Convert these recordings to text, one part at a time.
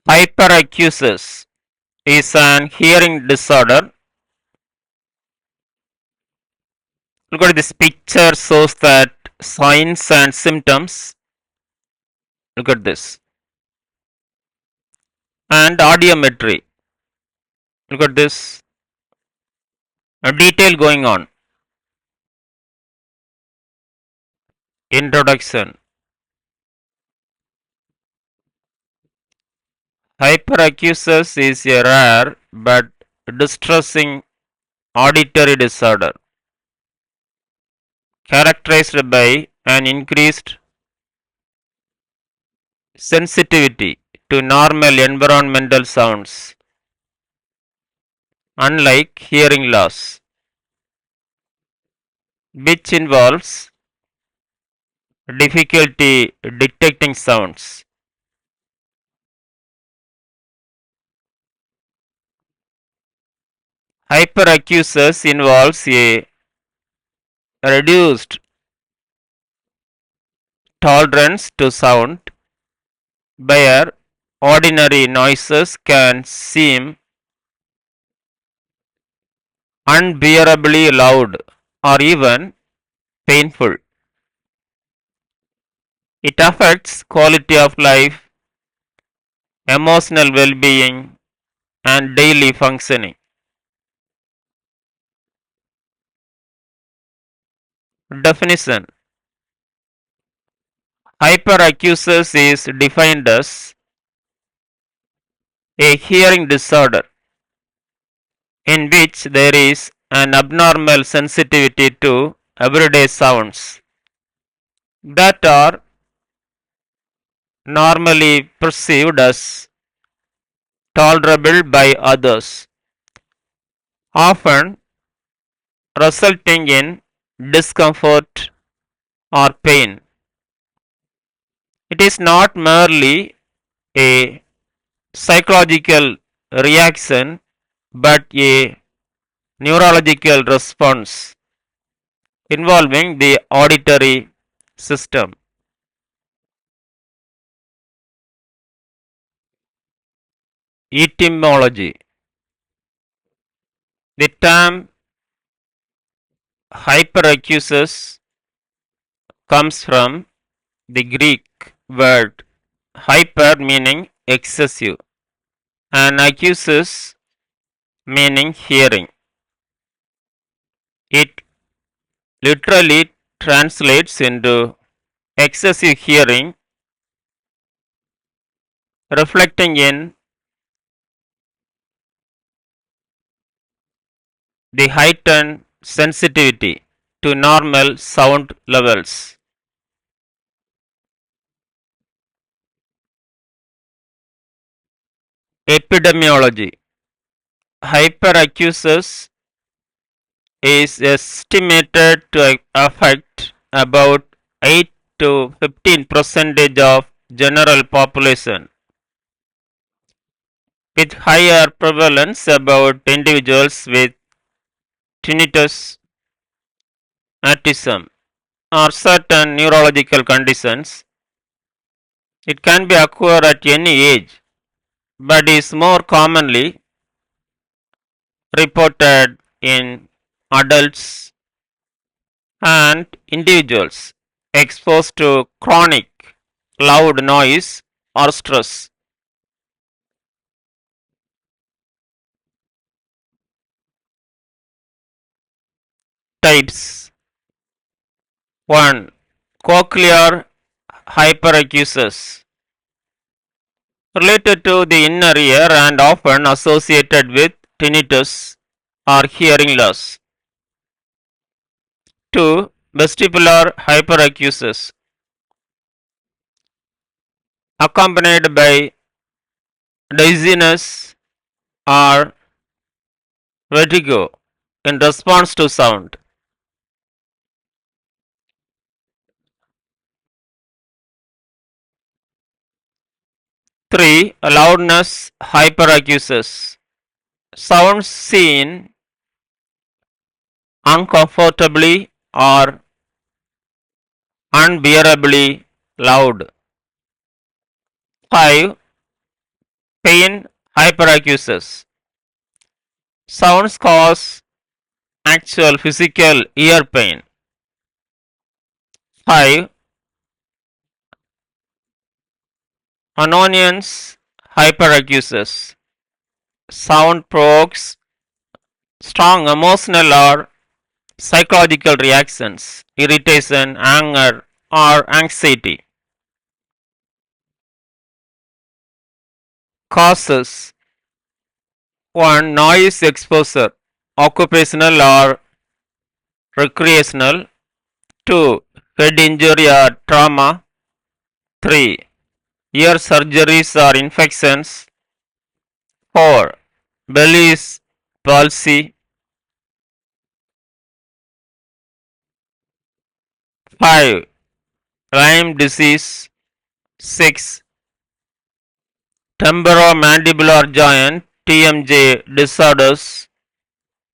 Hyperacusis is an hearing disorder. Look at this picture shows that signs and symptoms. Look at this. And audiometry. Look at this. A detail going on. Introduction. Hyperacusis is a rare but distressing auditory disorder characterized by an increased sensitivity to normal environmental sounds, unlike hearing loss, which involves difficulty detecting sounds. Hyperacusis involves a reduced tolerance to sound, where ordinary noises can seem unbearably loud or even painful. It affects quality of life, emotional well-being, and daily functioning. Definition. Hyperacusis is defined as a hearing disorder in which there is an abnormal sensitivity to everyday sounds that are normally perceived as tolerable by others, often resulting in discomfort or pain. It is not merely a psychological reaction but a neurological response involving the auditory system. Etymology. The term hyperacusis comes from the Greek word hyper meaning excessive and acusis meaning hearing. It literally translates into excessive hearing, reflecting in the heightened sensitivity to normal sound levels. Epidemiology. Hyperacusis is estimated to affect about 8 to 15 percentage of general population, with higher prevalence about individuals with tinnitus, autism, or certain neurological conditions. It can be occur at any age, but is more commonly reported in adults and individuals exposed to chronic loud noise or stress. Types. 1. Cochlear hyperacusis, related to the inner ear and often associated with tinnitus or hearing loss. 2. Vestibular hyperacusis, accompanied by dizziness or vertigo in response to sound. 3. Loudness hyperacusis, sounds seen uncomfortably or unbearably loud. 5. Pain hyperacusis. Sounds cause actual physical ear pain. 5. Annoyance hyperacusis. Sound provokes strong emotional or psychological reactions, irritation, anger, or anxiety. Causes 1. Noise exposure, occupational or recreational. 2. Head injury or trauma. 3. Ear surgeries or infections. 4. Bell's palsy. 5. Lyme disease. 6. Temporomandibular joint TMJ disorders.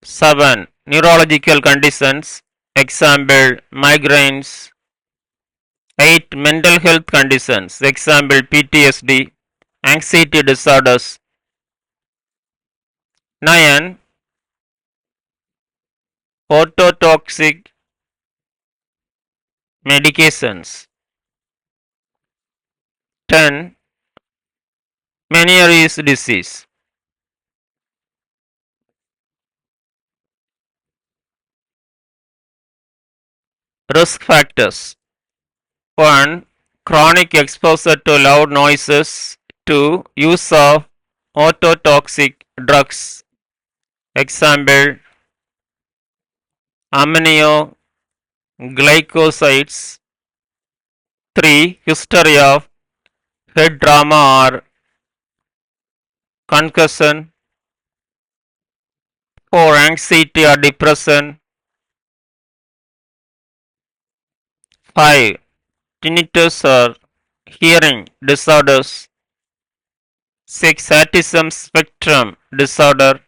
7. Neurological conditions. Example migraines. 8. Mental health conditions. Example PTSD. Anxiety disorders. 9. Ototoxic medications. 10. Meniere's disease. Risk factors. 1. Chronic exposure to loud noises. 2. Use of ototoxic drugs. Example aminoglycosides. 3. History of head trauma or concussion. 4. Anxiety or depression. 5. Tinnitus or hearing disorders. 6. Autism spectrum disorder.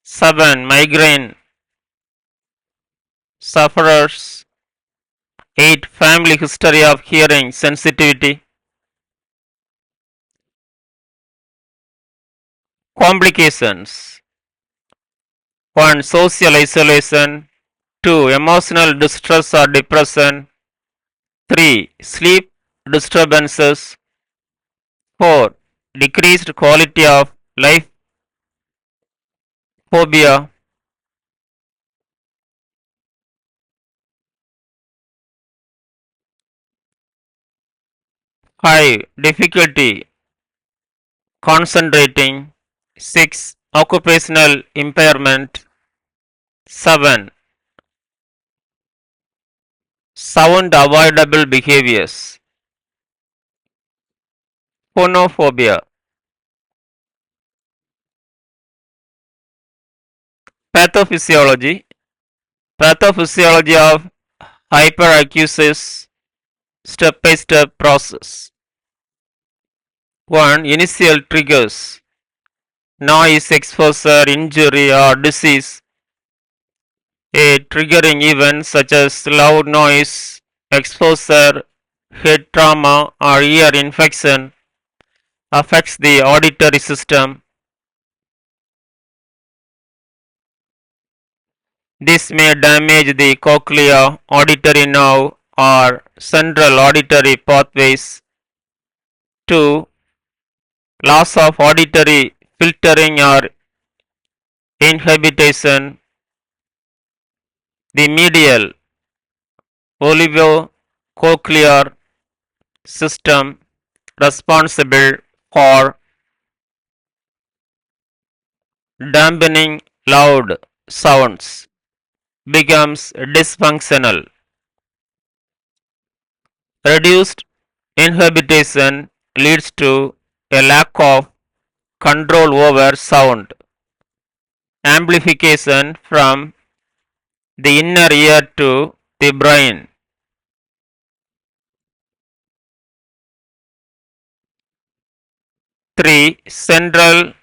7. Migraine sufferers. 8. Family history of hearing sensitivity. Complications. 1. Social isolation. 2. Emotional distress or depression. 3. Sleep disturbances. 4. Decreased quality of life phobia. 5. Difficulty concentrating. 6. Occupational impairment. 7. Sound avoidable behaviors. Phonophobia. Pathophysiology. Pathophysiology of hyperacusis step-by-step process. 1. Initial triggers. Noise exposure, injury or disease. A triggering event such as loud noise, exposure, head trauma or ear infection affects the auditory system. This may damage the cochlea, auditory nerve or central auditory pathways. 2. Loss of auditory filtering or inhibition. The medial olivocochlear system responsible for dampening loud sounds becomes dysfunctional. Reduced inhibition leads to a lack of control over sound amplification from the inner ear to the brain. 3. Central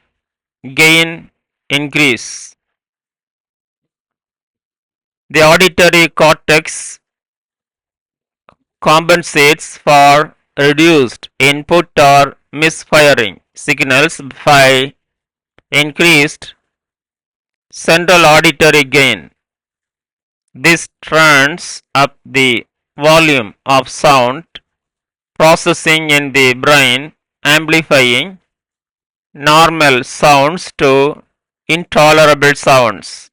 gain increase. The auditory cortex compensates for reduced input or misfiring signals by increased central auditory gain. This turns up the volume of sound processing in the brain, amplifying normal sounds to intolerable sounds.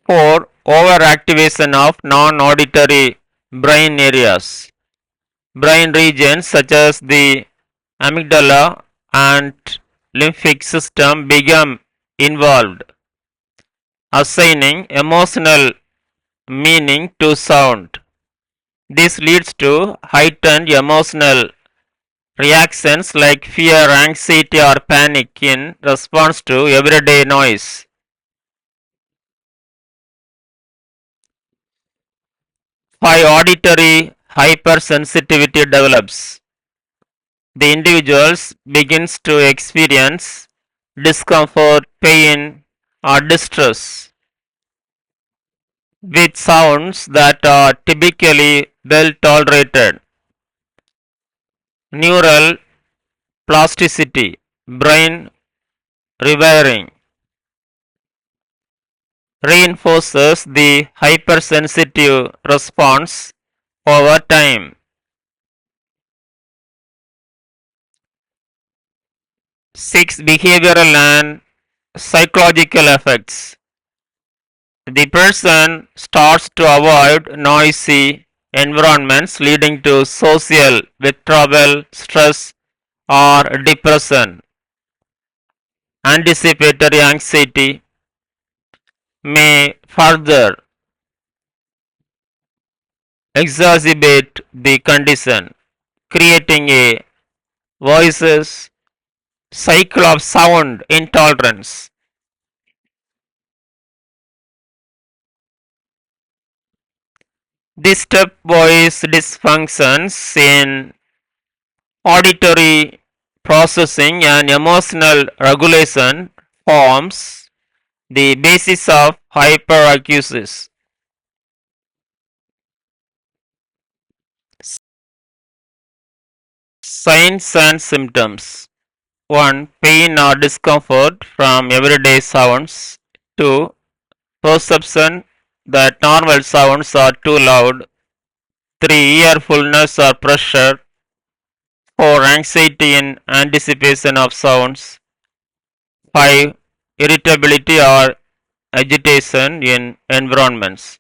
4. Overactivation of non-auditory brain areas. Brain regions such as the amygdala and lymphatic system become involved, assigning emotional meaning to sound. This leads to heightened emotional reactions like fear, anxiety, or panic in response to everyday noise. 5. Auditory hypersensitivity develops. The individual begins to experience discomfort, pain, or distress with sounds that are typically well tolerated. Neural plasticity, brain rewiring, reinforces the hypersensitive response over time. 6. Behavioral and psychological effects. The person starts to avoid noisy environments leading to social withdrawal, stress, or depression. Anticipatory anxiety may further exacerbate the condition, creating a vicious cycle of sound intolerance. This stepwise dysfunctions in auditory processing and emotional regulation forms the basis of hyperacusis. Signs and symptoms. 1. Pain or discomfort from everyday sounds. 2. Perception that normal sounds are too loud. 3. Ear fullness or pressure. 4. Anxiety in anticipation of sounds. 5. Irritability or agitation in environments.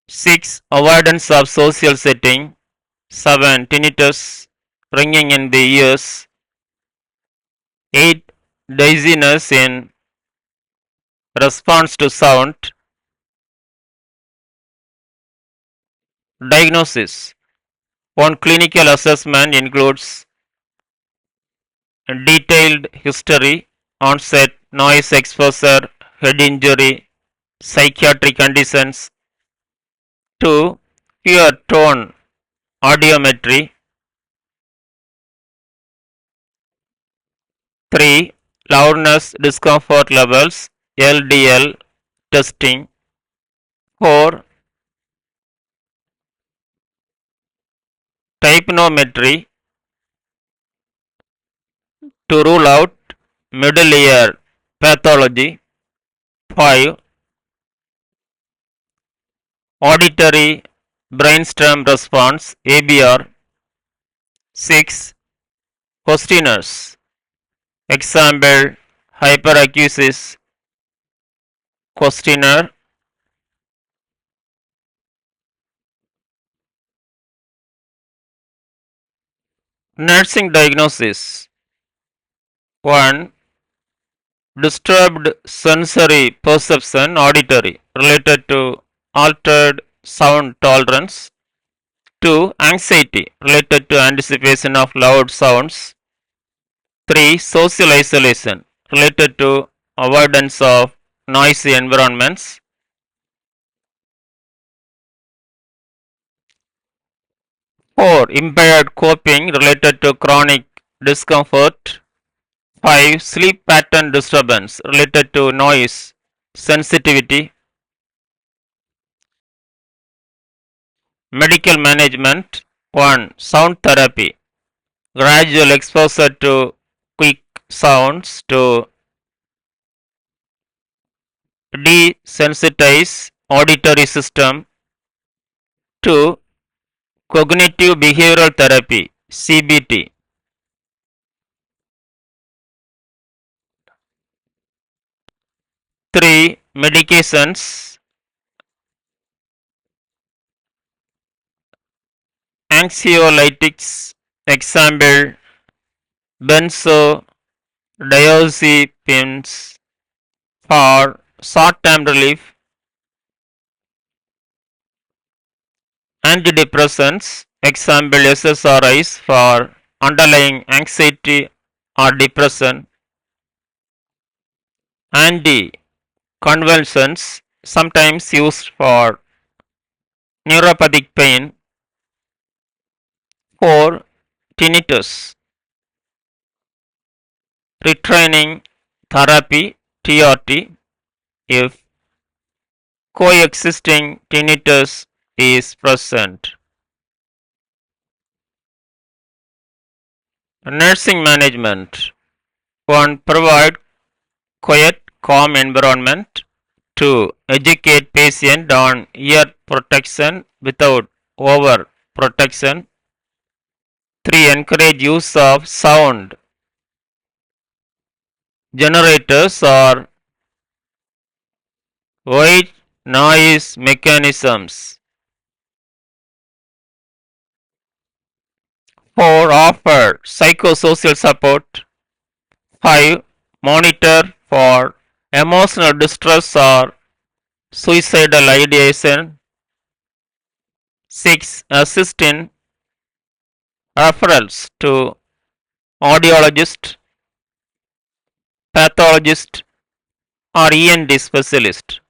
6. Avoidance of social setting. 7. Tinnitus, ringing in the ears. 8. Dizziness in response to sound. Diagnosis. One clinical assessment includes detailed history, onset, noise exposure, head injury, psychiatric conditions. 2. Ear tone audiometry. 3. Loudness discomfort levels, LDL testing. 4. Tympanometry to rule out middle ear pathology. 5. Auditory brainstem response, ABR. 6. Questionnaires. Example, hyperacusis questionnaire. Nursing diagnosis. 1. Disturbed sensory perception, auditory, related to altered sound tolerance. 2. Anxiety, related to anticipation of loud sounds. 3. Social isolation, related to avoidance of noisy environments. 4. Impaired coping, related to chronic discomfort. 5. Sleep pattern disturbance, related to noise sensitivity. Medical management. 1. Sound therapy. Gradual exposure to quick sounds to desensitize auditory system. 2. Cognitive behavioral therapy CBT. 3. Medications. Anxiolytics, example benzodiazepines for short-term relief, antidepressants, example SSRIs for underlying anxiety or depression, anticonvulsants sometimes used for neuropathic pain. 4. Tinnitus, retraining therapy TRT if coexisting tinnitus is present. Nursing management. 1. Provide quiet, calm environment. 2. Educate patient on ear protection without over protection. 3. Encourage use of sound generators or white noise mechanisms. 4. Offer psychosocial support. 5. Monitor for emotional distress or suicidal ideation. 6. Assist in referrals to audiologist, pathologist or ENT specialist.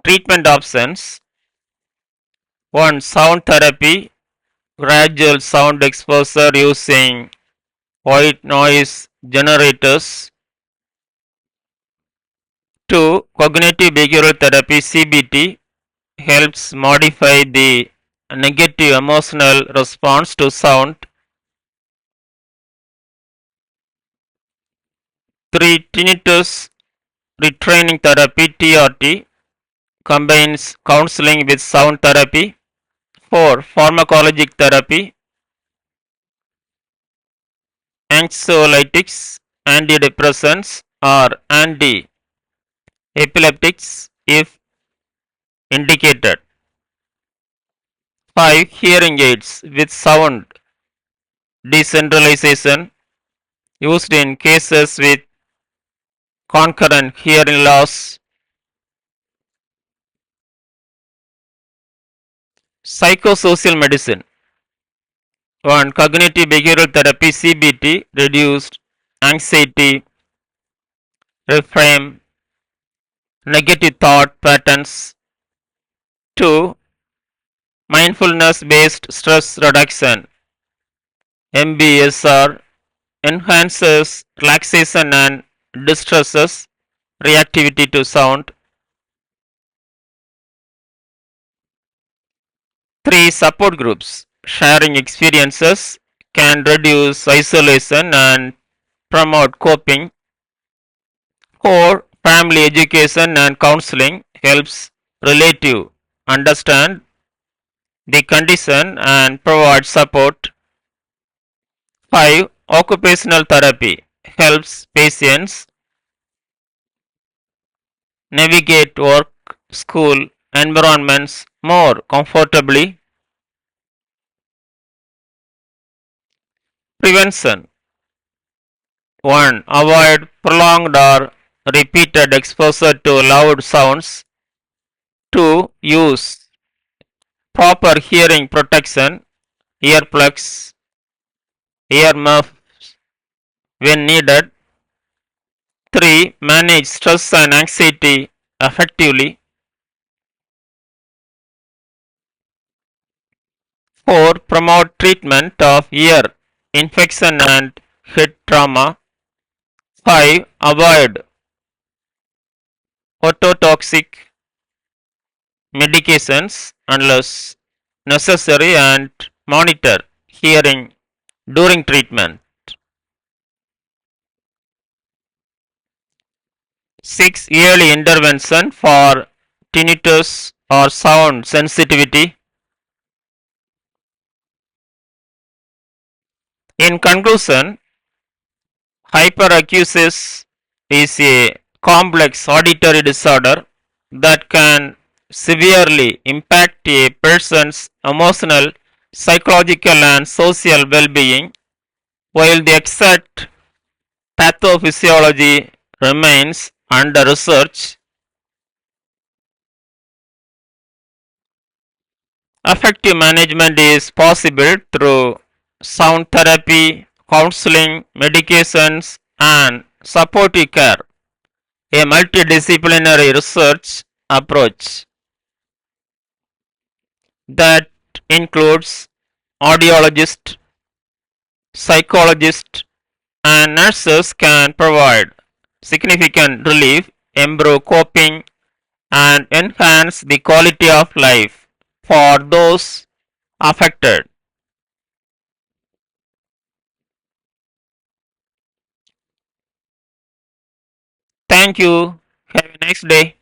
Treatment options. 1. Sound therapy, gradual sound exposure using white noise generators. 2. Cognitive behavioral therapy CBT helps modify the negative emotional response to sound. 3. Tinnitus retraining therapy TRT combines counseling with sound therapy. 4. Pharmacologic therapy, anxiolytics, antidepressants or anti-epileptics if indicated. 5. Hearing aids with sound decentralization used in cases with concurrent hearing loss. Psychosocial medicine. 1. Cognitive behavioral therapy CBT reduced anxiety, reframe negative thought patterns. 2. Mindfulness based stress reduction MBSR enhances relaxation and distresses reactivity to sound. 3. Support groups sharing experiences can reduce isolation and promote coping. 4. Family education and counseling helps relative understand the condition and provide support. 5. Occupational therapy helps patients navigate work, school environments more comfortably. Prevention. 1. Avoid prolonged or repeated exposure to loud sounds. 2. Use proper hearing protection, earplugs, earmuffs when needed. 3. Manage stress and anxiety effectively. 4. Promote treatment of ear infection and head trauma. 5. Avoid ototoxic medications unless necessary and monitor hearing during treatment. 6. Early intervention for tinnitus or sound sensitivity. In conclusion, hyperacusis is a complex auditory disorder that can severely impact a person's emotional, psychological, and social well being. While the exact pathophysiology remains under research, effective management is possible through sound therapy, counseling, medications, and supportive care, a multidisciplinary research approach that includes audiologists, psychologists, and nurses can provide significant relief, improve coping, and enhance the quality of life for those affected. Thank you. Have a nice day.